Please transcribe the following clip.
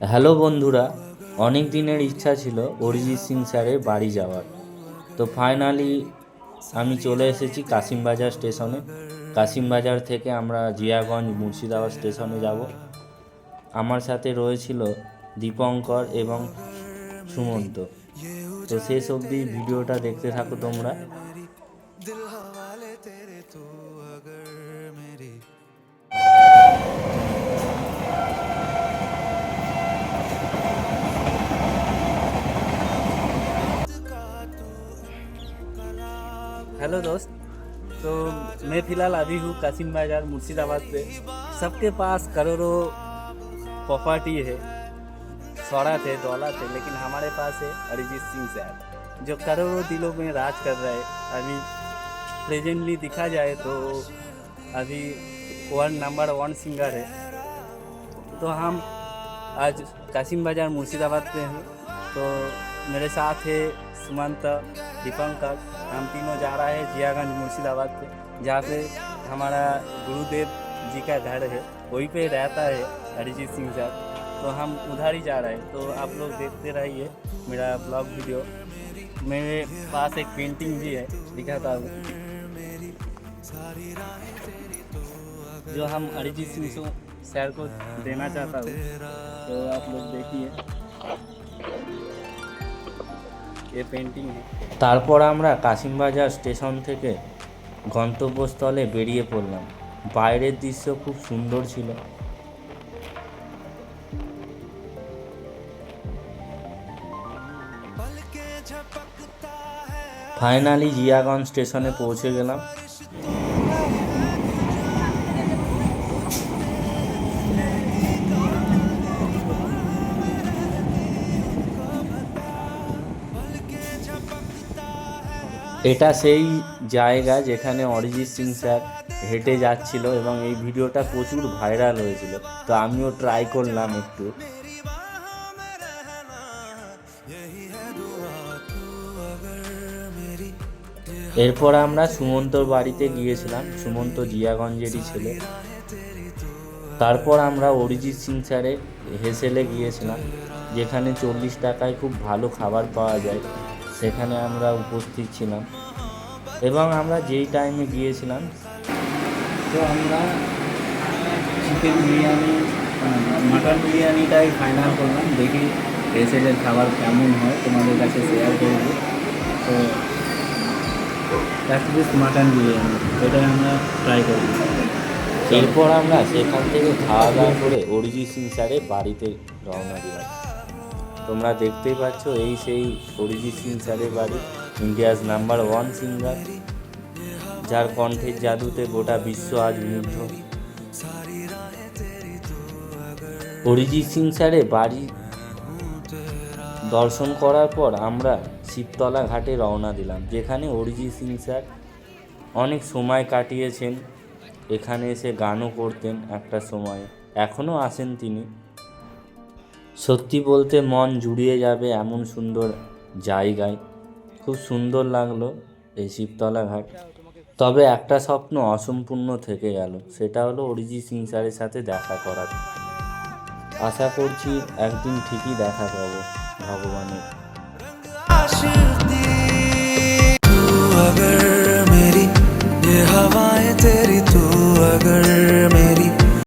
Hello বন্ধুরা, অনেক দিনের ইচ্ছা ছিল অরিজিৎ সিং স্যারের বাড়ি যাওয়ার। তো ফাইনালি আমি চলে এসেছি কাশিমবাজার স্টেশনে। কাশিমবাজার থেকে আমরা জিয়াগঞ্জ মুর্শিদাবাদ স্টেশনে যাব। আমার সাথে রয়েছিল দীপঙ্কর এবং সুমন্ত। তো শেষ অবধি ভিডিওটা দেখতে থাকো তোমরা। हेलो दोस्त। तो मैं फ़िलहाल अभी हूँ कासिम बाज़ार मुर्शिदाबाद पे। सबके पास करोड़ों प्रॉपर्टी है, शोहरत है, दौलत है, लेकिन हमारे पास है अरिजीत सिंह साहब जो करोड़ों दिलों में राज कर रहा है। अभी प्रेजेंटली दिखा जाए तो अभी नंबर 1 सिंगर है। तो हम आज कासिम बाज़ार मुर्शिदाबाद पे हैं। तो मेरे साथ है सुमंत, दीपंकर। हम तीनों जा रहा है जियागंज मुर्शिदाबाद पे, जहाँ पे हमारा गुरुदेव जी का घर है, वहीं पे रहता है अरिजीत सिंह साहब। तो हम उधर ही जा रहे हैं। तो आप लोग देखते रहिए मेरा ब्लॉग वीडियो। मेरे पास एक पेंटिंग भी है, दिखाता हूँ, जो हम अरिजीत सिंह सर को देना चाहता हूँ। तो आप लोग देखिए, ये पेंटिंग है। তারপর আমরা কাশিমবাজার স্টেশন থেকে গন্তব্যস্থলে বেরিয়ে পড়লাম। বাইরের দৃশ্য খুব সুন্দর ছিল। ফাইনালি জিয়াগঞ্জ স্টেশনে পৌঁছে গেলাম। এটা সেই জায়গা যেখানে অরিজিৎ সিং স্যার হেঁটে যাচ্ছিল এবং এই ভিডিওটা প্রচুর ভাইরাল হয়েছিল। তো আমিও ট্রাই করলাম একটু। এরপর আমরা সুমন্তর বাড়িতে গিয়েছিলাম। সুমন্ত জিয়াগঞ্জেরই ছেলে। তারপর আমরা অরিজিৎ সিং স্যারের হেসেলে গিয়েছিলাম, যেখানে 40 টাকায় খুব ভালো খাবার পাওয়া যায়। সেখানে আমরা উপস্থিত ছিলাম এবং আমরা যেই টাইমে গিয়েছিলাম, তো আমরা চিকেন বিরিয়ানি, মাটন বিরিয়ানিটাই ফাইনাল করলাম। দেখি এসেলের খাবার কেমন হয়, তোমাদের কাছে শেয়ার করব। তো এক পিস মাটন বিরিয়ানি, এটাই আমরা ট্রাই করব। এরপর আমরা সেখান থেকে খাওয়া দাওয়া করে অরিজিৎ সিং স্যারের বাড়িতে রওনা দিলাম। তোমরা দেখতেই পাচ্ছ, এই সেই অরিজিৎ সিং স্যারের বাড়ি, ইন্ডিয়াজ নাম্বার 1 সিঙ্গার, যার কণ্ঠের জাদুতে গোটা বিশ্ব আজ মুগ্ধ। অরিজিৎ সিং স্যারের বাড়ি দর্শন করার পর আমরা শিবতলা ঘাটে রওনা দিলাম, যেখানে অরিজিৎ সিং স্যার অনেক সময় কাটিয়েছেন। এখানে এসে গানও করতেন একটা সময়, এখনও আসেন তিনি। সত্যি বলতে মন জুড়িয়ে যাবে এমন সুন্দর জায়গায়। খুব সুন্দর লাগলো এই শিবতলা ঘাট। তবে একটা স্বপ্ন অসম্পূর্ণ থেকে গেল, সেটা হলো অরিজিৎ সিং স্যারের সাথে দেখা করার। আশা করছি একদিন ঠিকই দেখা পাবো ভগবানের। अगर मेरी ये हवाएं तेरी, तू अगर मेरी